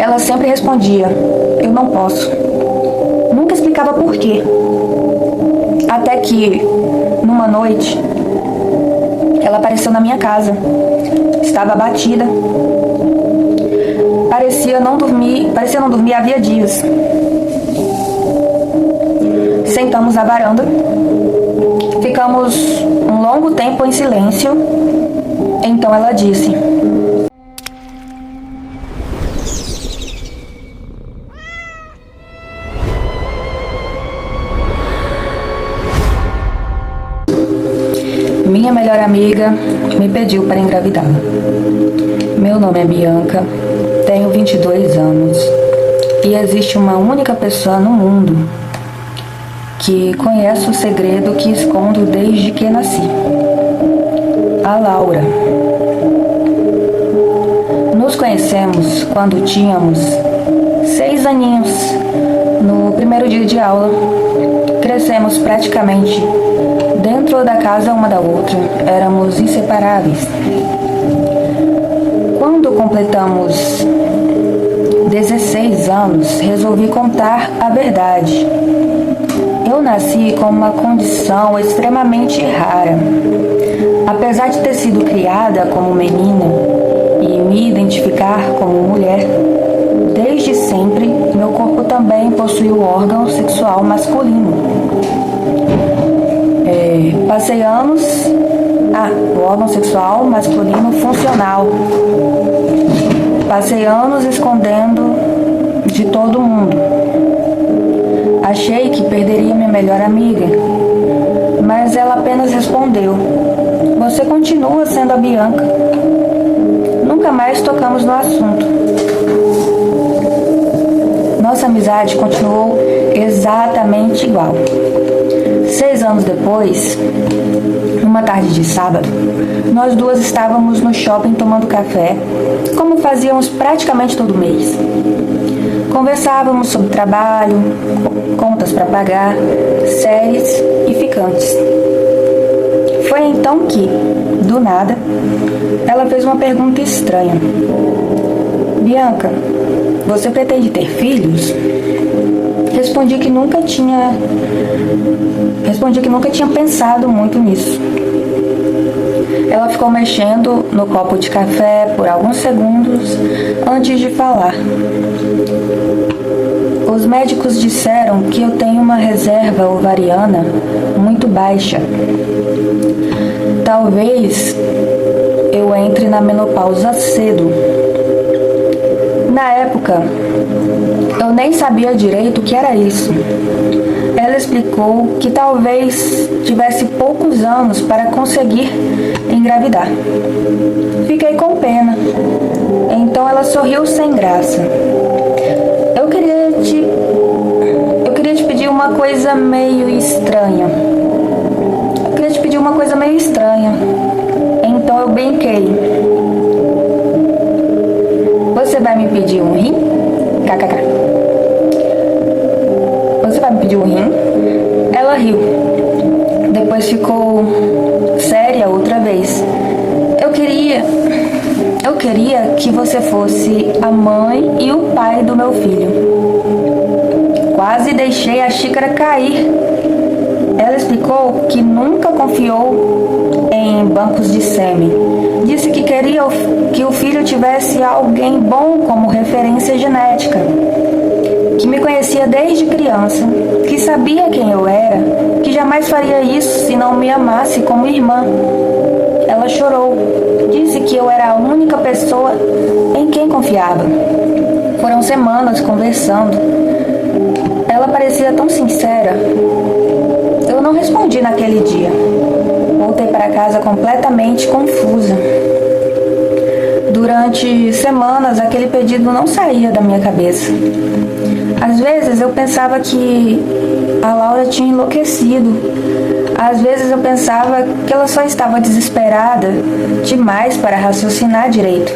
Ela sempre respondia: eu não posso. Nunca explicava por quê. Até que, numa noite, ela apareceu na minha casa. Estava abatida. Parecia não dormir havia dias. Sentamos na varanda. Ficamos um longo tempo em silêncio. Então ela disse: minha melhor amiga me pediu para engravidar. Meu nome é Bianca, tenho 22 anos e existe uma única pessoa no mundo que conhece o segredo que escondo desde que nasci: a Laura. Nos conhecemos quando tínhamos 6 aninhos, no primeiro dia de aula. Crescemos praticamente dentro da casa uma da outra, éramos inseparáveis. Quando completamos 16 anos, resolvi contar a verdade. Eu nasci com uma condição extremamente rara. Apesar de ter sido criada como menina e me identificar como mulher, desde sempre meu corpo também possui o órgão sexual masculino. Passei anos... o órgão sexual masculino funcional. Passei anos escondendo de todo mundo. Achei que perderia minha melhor amiga, mas ela apenas respondeu: você continua sendo a Bianca. Nunca mais tocamos no assunto. Nossa amizade continuou exatamente igual. 6 anos depois, numa tarde de sábado, nós duas estávamos no shopping tomando café, como fazíamos praticamente todo mês. Conversávamos sobre trabalho, contas para pagar, séries e ficantes. Foi então que, do nada, ela fez uma pergunta estranha: Bianca, você pretende ter filhos? Respondi que nunca tinha pensado muito nisso. Ela ficou mexendo no copo de café por alguns segundos antes de falar. Os médicos disseram que eu tenho uma reserva ovariana muito baixa. Talvez eu entre na menopausa cedo. Na época, eu nem sabia direito o que era isso. Ela explicou que talvez tivesse poucos anos para conseguir engravidar. Fiquei com pena. Então ela sorriu sem graça. Eu queria te pedir uma coisa meio estranha. Então eu brinquei: você vai me pedir um rim? KKK. Você vai me pedir um rim? Ela riu. Depois ficou séria outra vez. Eu queria que você fosse a mãe e o pai do meu filho. Quase deixei a xícara cair. Ela explicou que nunca confiou em bancos de sêmen. Disse que queria que o filho tivesse alguém bom como referência genética, que me conhecia desde criança, que sabia quem eu era, que jamais faria isso se não me amasse como irmã. Ela chorou. Disse que eu era a única pessoa em quem confiava. Foram semanas conversando. Ela parecia tão sincera. Eu não respondi naquele dia. Voltei para casa completamente confusa. Durante semanas, aquele pedido não saía da minha cabeça. Às vezes eu pensava que a Laura tinha enlouquecido. Às vezes eu pensava que ela só estava desesperada demais para raciocinar direito.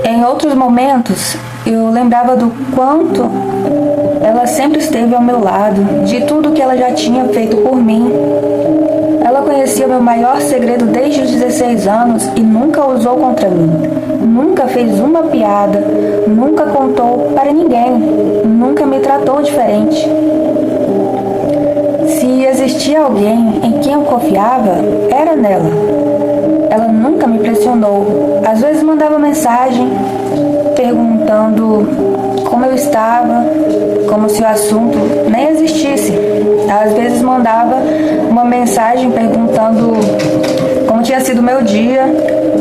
Em outros momentos, eu lembrava do quanto ela sempre esteve ao meu lado, de tudo que ela já tinha feito por mim. Ela conhecia meu maior segredo desde os 16 anos e nunca usou contra mim. Nunca fez uma piada, nunca contou para ninguém, nunca me tratou diferente. Se existia alguém em quem eu confiava, era nela. Ela nunca me pressionou. Às vezes mandava mensagem perguntando como eu estava, como se o assunto nem existisse. Às vezes mandava uma mensagem perguntando como tinha sido meu dia.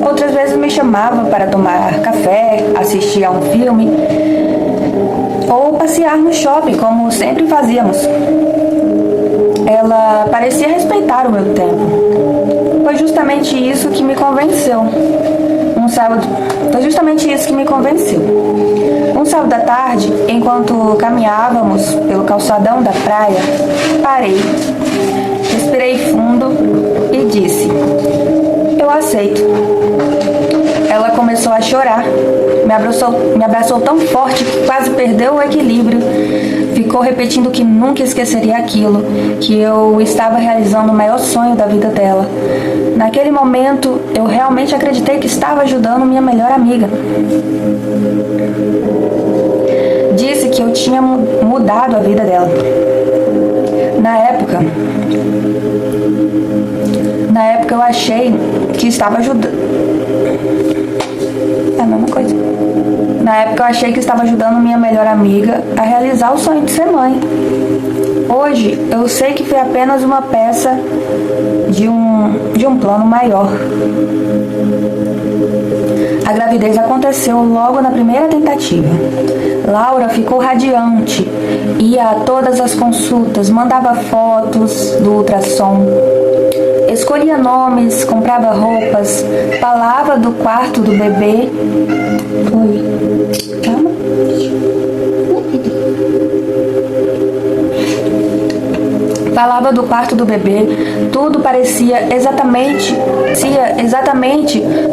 Outras vezes me chamava para tomar café, assistir a um filme ou passear no shopping, como sempre fazíamos. Ela parecia respeitar o meu tempo. Foi justamente isso que me convenceu. Um sábado à tarde, enquanto caminhávamos pelo calçadão da praia, parei, respirei fundo e disse: eu aceito. Ela começou a chorar, me abraçou tão forte que quase perdeu o equilíbrio. Ficou repetindo que nunca esqueceria aquilo, que eu estava realizando o maior sonho da vida dela. Naquele momento, eu realmente acreditei que estava ajudando minha melhor amiga. Disse que eu tinha mudado a vida dela. Na época eu achei que estava ajudando. É a mesma coisa. Na época eu achei que estava ajudando minha melhor amiga a realizar o sonho de ser mãe. Hoje eu sei que foi apenas uma peça de um plano maior. A gravidez aconteceu logo na primeira tentativa. Laura ficou radiante, ia a todas as consultas, mandava fotos do ultrassom, escolhia nomes, comprava roupas, falava do quarto do bebê. Calma. Falava do quarto do bebê, tudo parecia exatamente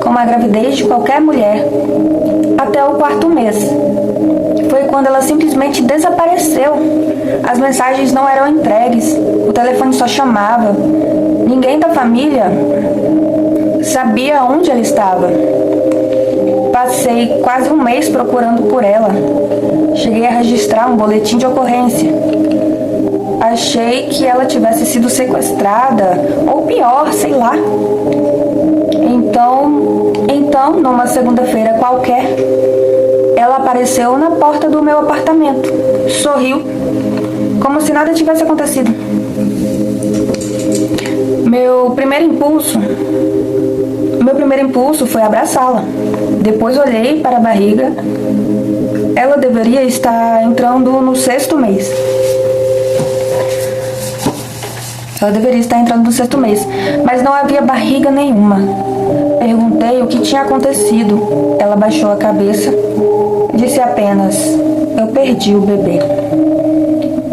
como a gravidez de qualquer mulher. Até o 4º mês. Foi quando ela simplesmente desapareceu. As mensagens não eram entregues, o telefone só chamava. Ninguém da família sabia onde ela estava. Passei quase um mês procurando por ela. Cheguei a registrar um boletim de ocorrência. Achei que ela tivesse sido sequestrada, ou pior, sei lá. Então, numa segunda-feira qualquer, ela apareceu na porta do meu apartamento. Sorriu, como se nada tivesse acontecido. Meu primeiro impulso foi abraçá-la. Depois olhei para a barriga. Ela deveria estar entrando no 6º mês. Mas não havia barriga nenhuma. Perguntei o que tinha acontecido. Ela baixou a cabeça. Disse apenas: eu perdi o bebê.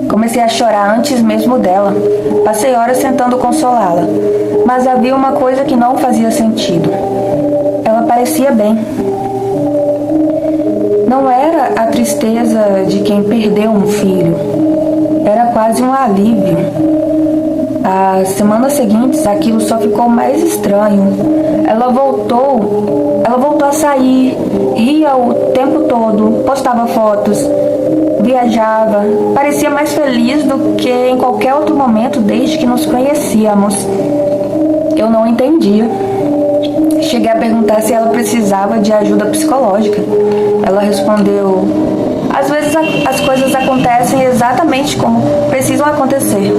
Comecei a chorar antes mesmo dela. Passei horas tentando consolá-la. Mas havia uma coisa que não fazia sentido. Ela parecia bem. Não era a tristeza de quem perdeu um filho. Era quase um alívio. As semanas seguintes, aquilo só ficou mais estranho. Ela voltou a sair, ria o tempo todo, postava fotos, viajava, parecia mais feliz do que em qualquer outro momento desde que nos conhecíamos. Eu não entendia. Cheguei a perguntar se ela precisava de ajuda psicológica. Ela respondeu: às vezes as coisas acontecem exatamente como precisam acontecer.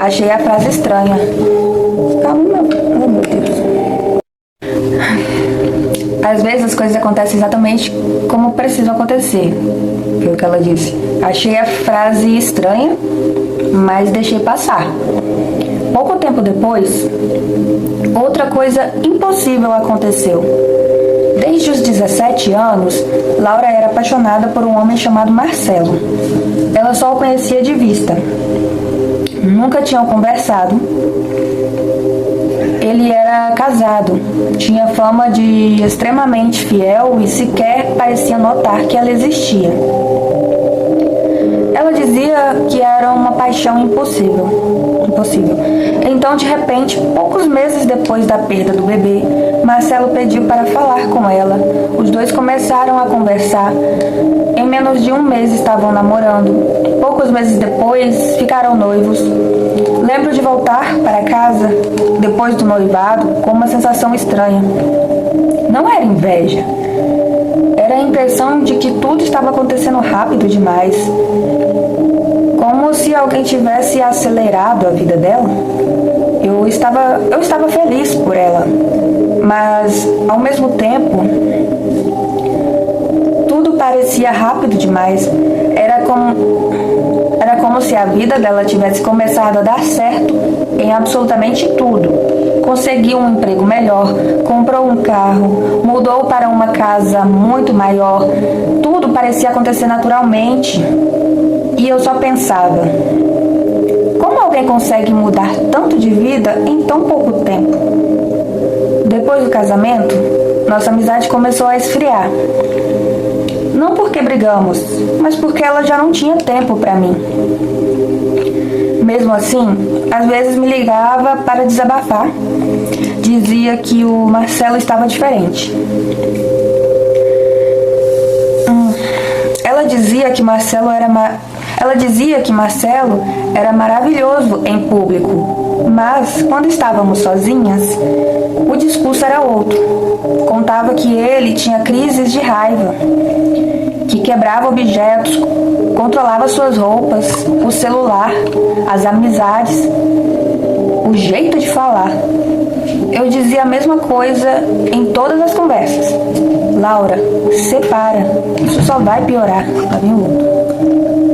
Achei a frase estranha. Calma, meu Deus. Às vezes as coisas acontecem exatamente como precisam acontecer. Foi o que ela disse. Achei a frase estranha, mas deixei passar. Pouco tempo depois, outra coisa impossível aconteceu. Desde os 17 anos, Laura era apaixonada por um homem chamado Marcelo. Ela só o conhecia de vista. Nunca tinham conversado. Ele era casado, tinha fama de extremamente fiel e sequer parecia notar que ela existia. Ela dizia que era uma paixão impossível. Impossível. Então, de repente, poucos meses depois da perda do bebê, Marcelo pediu para falar com ela. Os dois começaram a conversar. Em menos de um mês estavam namorando. Poucos meses depois, ficaram noivos. Lembro de voltar para casa, depois do noivado, com uma sensação estranha. Não era inveja. Era a impressão de que tudo estava acontecendo rápido demais. Como se alguém tivesse acelerado a vida dela. Eu estava feliz por ela. Mas, ao mesmo tempo, tudo parecia rápido demais. Era como se a vida dela tivesse começado a dar certo em absolutamente tudo. Conseguiu um emprego melhor, comprou um carro, mudou para uma casa muito maior. Tudo parecia acontecer naturalmente. E eu só pensava, como alguém consegue mudar tanto de vida em tão pouco tempo? Depois do casamento, nossa amizade começou a esfriar. Não porque brigamos, mas porque ela já não tinha tempo para mim. Mesmo assim, às vezes me ligava para desabafar. Dizia que o Marcelo estava diferente. Ela dizia que Marcelo era maravilhoso em público, mas quando estávamos sozinhas, o discurso era outro. Contava que ele tinha crises de raiva, que quebrava objetos, controlava suas roupas, o celular, as amizades, o jeito de falar. Eu dizia a mesma coisa em todas as conversas. Laura, separa, isso só vai piorar. Lá vem o outro.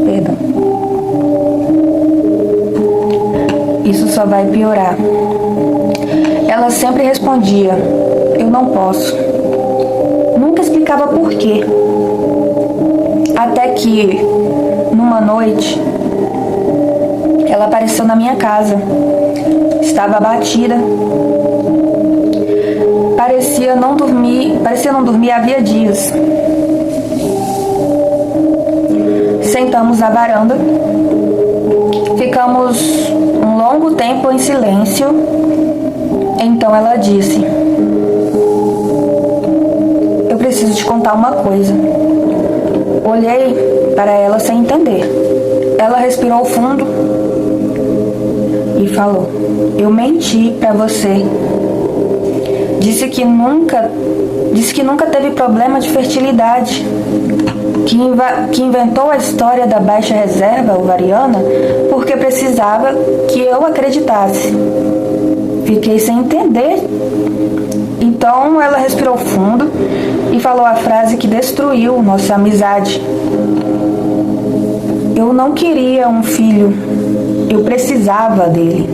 Perdão. Isso só vai piorar. Ela sempre respondia, eu não posso. Nunca explicava por quê. Até que, numa noite, ela apareceu na minha casa. Estava abatida. Parecia não dormir havia dias. Sentamos na varanda. Ficamos um longo tempo em silêncio. Então ela disse, eu preciso te contar uma coisa. Olhei para ela sem entender. Ela respirou fundo e falou, eu menti para você. Disse que nunca teve problema de fertilidade. Que inventou a história da baixa reserva ovariana porque precisava que eu acreditasse. Fiquei sem entender. Então ela respirou fundo e falou a frase que destruiu nossa amizade. Eu não queria um filho, eu precisava dele.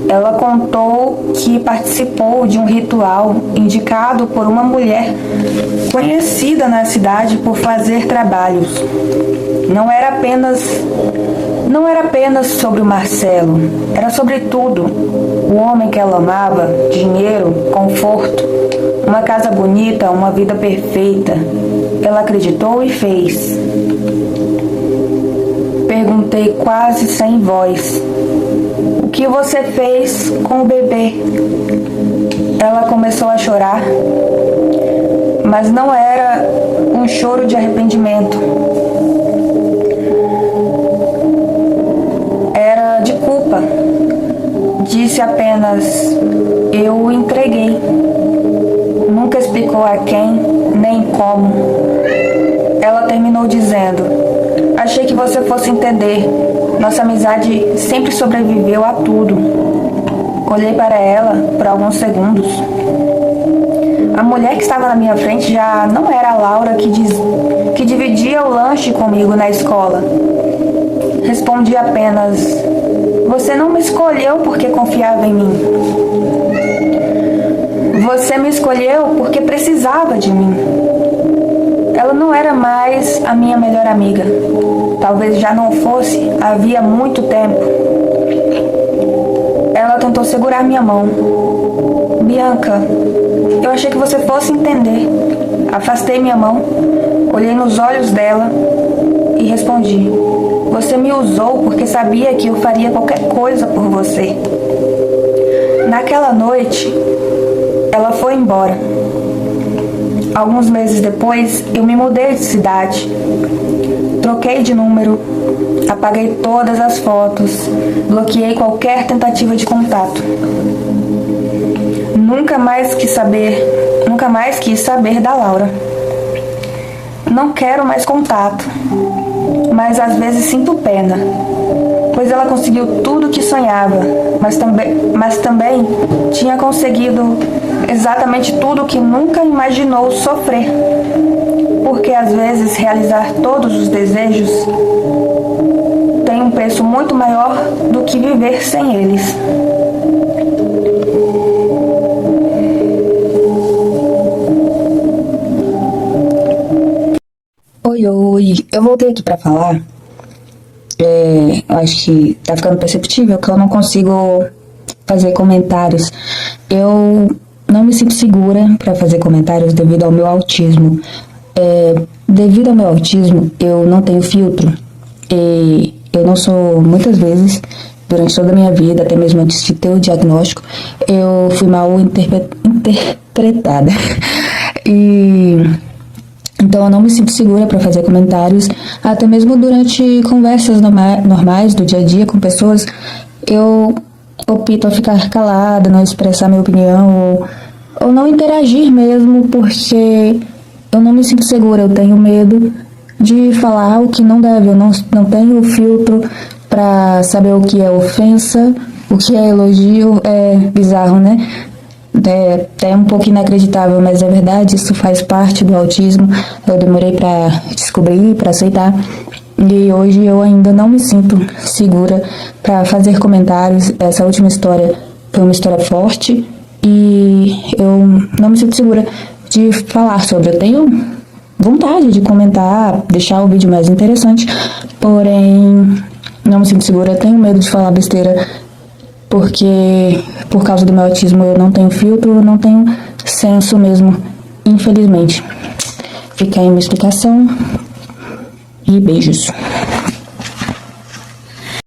Ela contou que participou de um ritual indicado por uma mulher conhecida na cidade por fazer trabalhos. Não era apenas sobre o Marcelo, era sobre tudo. O homem que ela amava, dinheiro, conforto, uma casa bonita, uma vida perfeita. Ela acreditou e fez. Perguntei quase sem voz. O que você fez com o bebê? Ela começou a chorar, mas não era um choro de arrependimento. Era de culpa. Disse apenas, eu o entreguei. Nunca explicou a quem, nem como. Ela terminou dizendo, achei que você fosse entender. Nossa amizade sempre sobreviveu a tudo. Olhei para ela por alguns segundos. A mulher que estava na minha frente já não era a Laura que dividia o lanche comigo na escola. Respondi apenas, você não me escolheu porque confiava em mim. Você me escolheu porque precisava de mim. Ela não era mais a minha melhor amiga. Talvez já não fosse, havia muito tempo. Ela tentou segurar minha mão. Bianca, eu achei que você fosse entender. Afastei minha mão, olhei nos olhos dela e respondi: você me usou porque sabia que eu faria qualquer coisa por você. Naquela noite, ela foi embora. Alguns meses depois, eu me mudei de cidade. Troquei de número, apaguei todas as fotos, bloqueei qualquer tentativa de contato. Nunca mais quis saber da Laura. Não quero mais contato, mas às vezes sinto pena, pois ela conseguiu tudo o que sonhava, mas também tinha conseguido exatamente tudo o que nunca imaginou sofrer, porque às vezes realizar todos os desejos tem um preço muito maior do que viver sem eles. Oi, eu voltei aqui pra falar. Eu acho que tá ficando perceptível que eu não consigo fazer comentários. Eu não me sinto segura pra fazer comentários devido ao meu autismo. Devido ao meu autismo, eu não tenho filtro. E eu não sou, muitas vezes, durante toda a minha vida, até mesmo antes de ter o diagnóstico, eu fui mal interpretada. Então eu não me sinto segura para fazer comentários, até mesmo durante conversas normais do dia a dia com pessoas, eu opto a ficar calada, não expressar minha opinião ou não interagir mesmo, porque eu não me sinto segura, eu tenho medo de falar o que não deve, eu não tenho filtro para saber o que é ofensa, o que é elogio. É bizarro, né? É um pouco inacreditável, mas é verdade, isso faz parte do autismo. Eu demorei para descobrir, para aceitar, e hoje eu ainda não me sinto segura para fazer comentários. Essa última história foi uma história forte e eu não me sinto segura de falar sobre. Eu tenho vontade de comentar, deixar o vídeo mais interessante, porém não me sinto segura, tenho medo de falar besteira, porque por causa do meu autismo eu não tenho filtro, eu não tenho senso mesmo, infelizmente. Fica aí a minha explicação e beijos.